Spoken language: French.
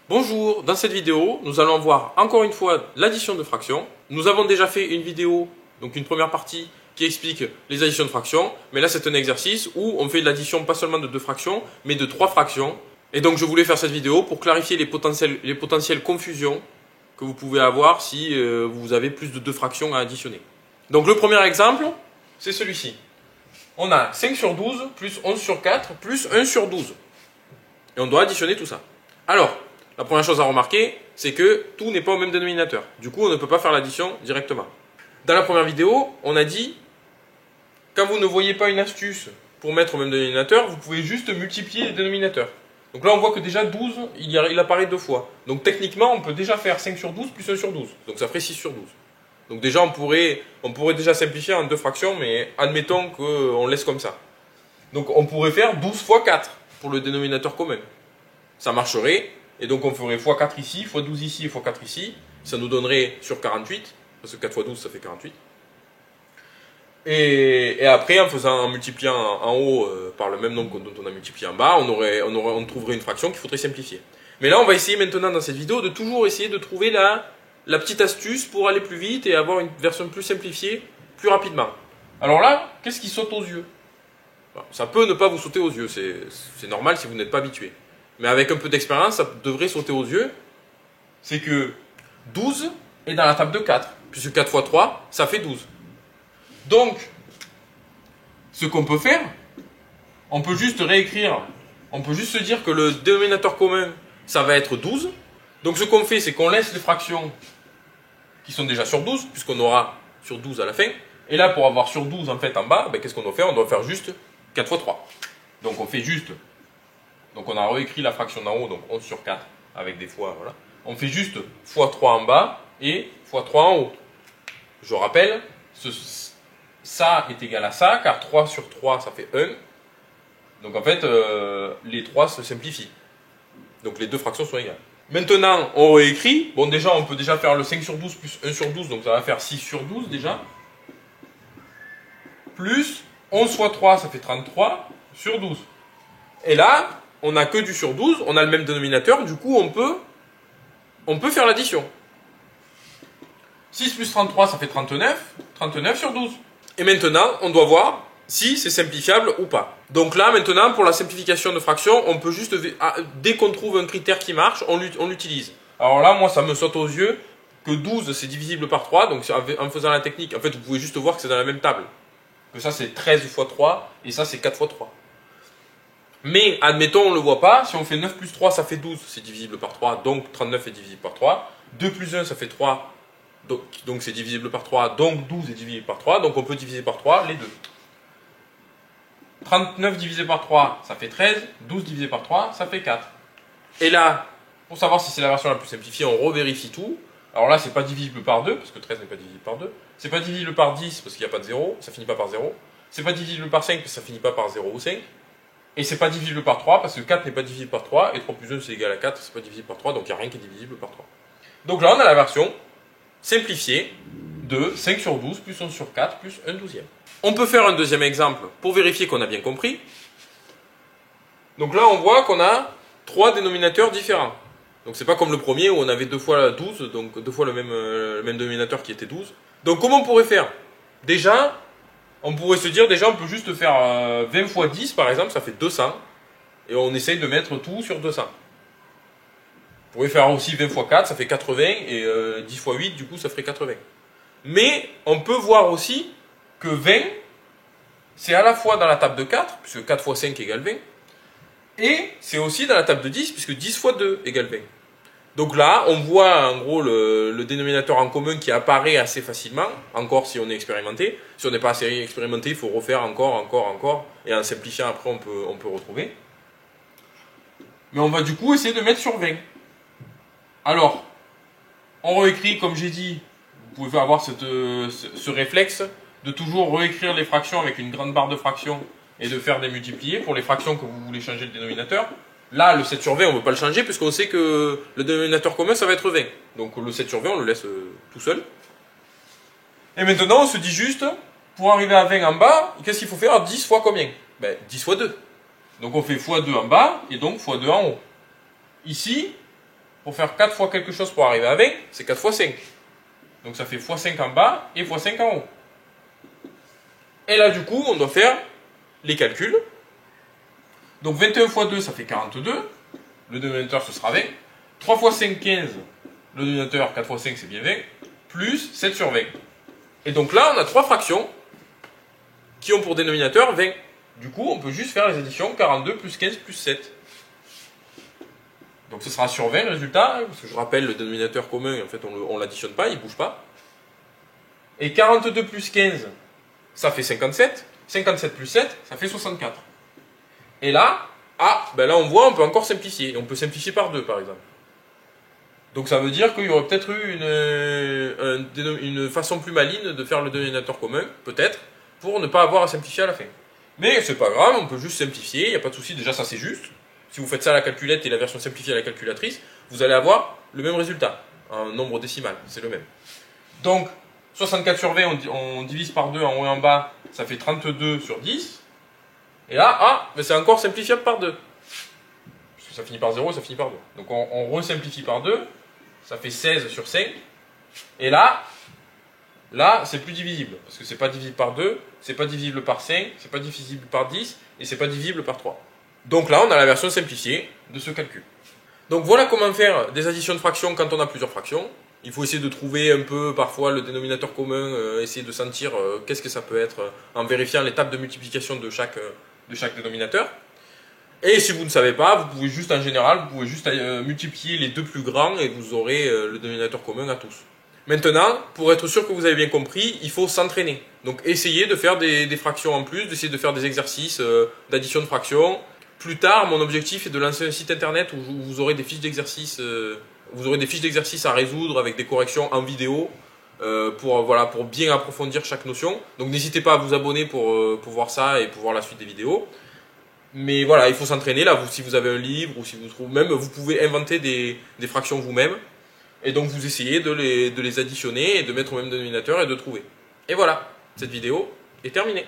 Bonjour, dans cette vidéo, nous allons voir encore une fois l'addition de fractions. Nous avons déjà fait une vidéo, donc une première partie, qui explique les additions de fractions. Mais là, c'est un exercice où on fait de l'addition pas seulement de 2 fractions, mais de 3 fractions. Et donc, je voulais faire cette vidéo pour clarifier les potentielles confusions que vous pouvez avoir si vous avez plus de 2 fractions à additionner. Donc, le premier exemple, c'est celui-ci. On a 5 sur 12 plus 11 sur 4 plus 1 sur 12. Et on doit additionner tout ça. Alors, la première chose à remarquer, c'est que tout n'est pas au même dénominateur. Du coup, on ne peut pas faire l'addition directement. Dans la première vidéo, on a dit, quand vous ne voyez pas une astuce pour mettre au même dénominateur, vous pouvez juste multiplier les dénominateurs. Donc là, on voit que déjà 12, il apparaît 2 fois. Donc techniquement, on peut déjà faire 5 sur 12 plus 1 sur 12. Donc ça ferait 6 sur 12. Donc déjà, on pourrait déjà simplifier en 2 fractions, mais admettons qu'on laisse comme ça. Donc on pourrait faire 12 fois 4 pour le dénominateur commun. Ça marcherait. Et donc on ferait x4 ici, x12 ici et x4 ici. Ça nous donnerait sur 48, parce que 4 x 12 ça fait 48. Et après, en multipliant en haut par le même nombre dont on a multiplié en bas, on trouverait une fraction qu'il faudrait simplifier. Mais là, on va essayer maintenant dans cette vidéo de toujours essayer de trouver la petite astuce pour aller plus vite et avoir une version plus simplifiée, plus rapidement. Alors là, qu'est-ce qui saute aux yeux? Ça peut ne pas vous sauter aux yeux, c'est normal si vous n'êtes pas habitué. Mais avec un peu d'expérience, ça devrait sauter aux yeux. C'est que 12 est dans la table de 4. Puisque 4 fois 3, ça fait 12. Donc, ce qu'on peut faire, on peut juste réécrire. On peut juste se dire que le dénominateur commun, ça va être 12. Donc ce qu'on fait, c'est qu'on laisse les fractions qui sont déjà sur 12, puisqu'on aura sur 12 à la fin. Et là, pour avoir sur 12 en fait en bas, qu'est-ce qu'on doit faire? On doit faire juste 4 fois 3. Donc on fait juste... Donc on a réécrit la fraction d'en haut, donc 11 sur 4, avec des fois, voilà. On fait juste x3 en bas et x3 en haut. Je rappelle, ça est égal à ça, car 3 sur 3, ça fait 1. Donc en fait, les 3 se simplifient. Donc les deux fractions sont égales. Maintenant, on réécrit. Bon, déjà, on peut déjà faire le 5 sur 12 plus 1 sur 12, donc ça va faire 6 sur 12 déjà. Plus 11 fois 3, ça fait 33 sur 12. Et là... on n'a que du sur 12, on a le même dénominateur, du coup on peut faire l'addition. 6 plus 33, ça fait 39, 39 sur 12. Et maintenant, on doit voir si c'est simplifiable ou pas. Donc là, maintenant, pour la simplification de fractions, on peut juste, dès qu'on trouve un critère qui marche, on l'utilise. Alors là, moi, ça me saute aux yeux que 12, c'est divisible par 3, donc en faisant la technique, en fait, vous pouvez juste voir que c'est dans la même table. Que ça, c'est 13 fois 3, et ça, c'est 4 fois 3. Mais, admettons, on ne le voit pas. Si on fait 9 plus 3, ça fait 12. C'est divisible par 3. Donc, 39 est divisible par 3. 2 plus 1, ça fait 3. Donc, c'est divisible par 3. Donc, 12 est divisible par 3. Donc, on peut diviser par 3 les deux. 39 divisé par 3, ça fait 13. 12 divisé par 3, ça fait 4. Et là, pour savoir si c'est la version la plus simplifiée, on revérifie tout. Alors là, c'est pas divisible par 2, parce que 13 n'est pas divisible par 2. C'est pas divisible par 10, parce qu'il n'y a pas de 0. Ça finit pas par 0. C'est pas divisible par 5, parce que ça finit pas par 0 ou 5. Et c'est pas divisible par 3, parce que 4 n'est pas divisible par 3, et 3 plus 1 c'est égal à 4, c'est pas divisible par 3, donc il n'y a rien qui est divisible par 3. Donc là on a la version simplifiée de 5 sur 12 plus 11 sur 4 plus 1 douzième. On peut faire un deuxième exemple pour vérifier qu'on a bien compris. Donc là on voit qu'on a 3 dénominateurs différents. Donc c'est pas comme le premier où on avait 2 fois 12, donc 2 fois le même dénominateur qui était 12. Donc comment on pourrait faire? Déjà, on pourrait se dire, déjà, on peut juste faire 20 fois 10, par exemple, ça fait 200. Et on essaye de mettre tout sur 200. On pourrait faire aussi 20 fois 4, ça fait 80. Et 10 fois 8, du coup, ça ferait 80. Mais on peut voir aussi que 20, c'est à la fois dans la table de 4, puisque 4 fois 5 égale 20. Et c'est aussi dans la table de 10, puisque 10 fois 2 égale 20. Donc là, on voit en gros le dénominateur en commun qui apparaît assez facilement, encore si on est expérimenté. Si on n'est pas assez expérimenté, il faut refaire encore, et en simplifiant après on peut retrouver. Mais on va du coup essayer de mettre sur 20. Alors, on réécrit comme j'ai dit, vous pouvez avoir ce réflexe de toujours réécrire les fractions avec une grande barre de fractions et de faire des multipliés pour les fractions que vous voulez changer le dénominateur. Là, le 7 sur 20, on ne veut pas le changer puisqu'on sait que le dénominateur commun, ça va être 20. Donc le 7 sur 20, on le laisse tout seul. Et maintenant, on se dit juste, pour arriver à 20 en bas, qu'est-ce qu'il faut faire? 10 fois combien? 10 fois 2. Donc on fait x2 en bas et donc x2 en haut. Ici, pour faire 4 fois quelque chose pour arriver à 20, c'est 4 fois 5. Donc ça fait x 5 en bas et x 5 en haut. Et là, du coup, on doit faire les calculs. Donc 21 fois 2, ça fait 42. Le dénominateur, ce sera 20. 3 fois 5, 15. Le dénominateur, 4 fois 5, c'est bien 20. Plus 7 sur 20. Et donc là, on a 3 fractions qui ont pour dénominateur 20. Du coup, on peut juste faire les additions 42 plus 15 plus 7. Donc ce sera sur 20 le résultat, parce que je rappelle, le dénominateur commun, en fait, on ne l'additionne pas, il ne bouge pas. Et 42 plus 15, ça fait 57. 57 plus 7, ça fait 64. Et là, ben là on voit, on peut encore simplifier. On peut simplifier par 2 par exemple. Donc ça veut dire qu'il y aurait peut-être eu une façon plus maligne de faire le dénominateur commun, peut-être, pour ne pas avoir à simplifier à la fin. Mais c'est pas grave, on peut juste simplifier, il n'y a pas de souci, déjà ça c'est juste. Si vous faites ça à la calculette et la version simplifiée à la calculatrice, vous allez avoir le même résultat, un nombre décimal, c'est le même. Donc 64 sur 20, on divise par 2 en haut et en bas, ça fait 32 sur 10. Et là, mais c'est encore simplifiable par 2. Parce que ça finit par 0, ça finit par 2. Donc on resimplifie par 2, ça fait 16 sur 5. Et là c'est plus divisible. Parce que c'est pas divisible par 2, c'est pas divisible par 5, c'est pas divisible par 10, et c'est pas divisible par 3. Donc là, on a la version simplifiée de ce calcul. Donc voilà comment faire des additions de fractions quand on a plusieurs fractions. Il faut essayer de trouver un peu parfois le dénominateur commun, essayer de sentir qu'est-ce que ça peut être en vérifiant l'étape de multiplication de chaque dénominateur. Et si vous ne savez pas, vous pouvez juste en général, vous pouvez juste multiplier les deux plus grands et vous aurez le dénominateur commun à tous. Maintenant, pour être sûr que vous avez bien compris, il faut s'entraîner. Donc essayez de faire des fractions en plus, d'essayer de faire des exercices d'addition de fractions. Plus tard, mon objectif est de lancer un site internet où vous aurez des fiches d'exercices à résoudre avec des corrections en vidéo pour bien approfondir chaque notion. Donc n'hésitez pas à vous abonner pour voir ça et pour voir la suite des vidéos. Mais voilà, il faut s'entraîner. Là, si vous avez un livre ou si vous trouvez même, vous pouvez inventer des fractions vous-même. Et donc vous essayez de les additionner et de mettre au même dénominateur et de trouver. Et voilà, cette vidéo est terminée.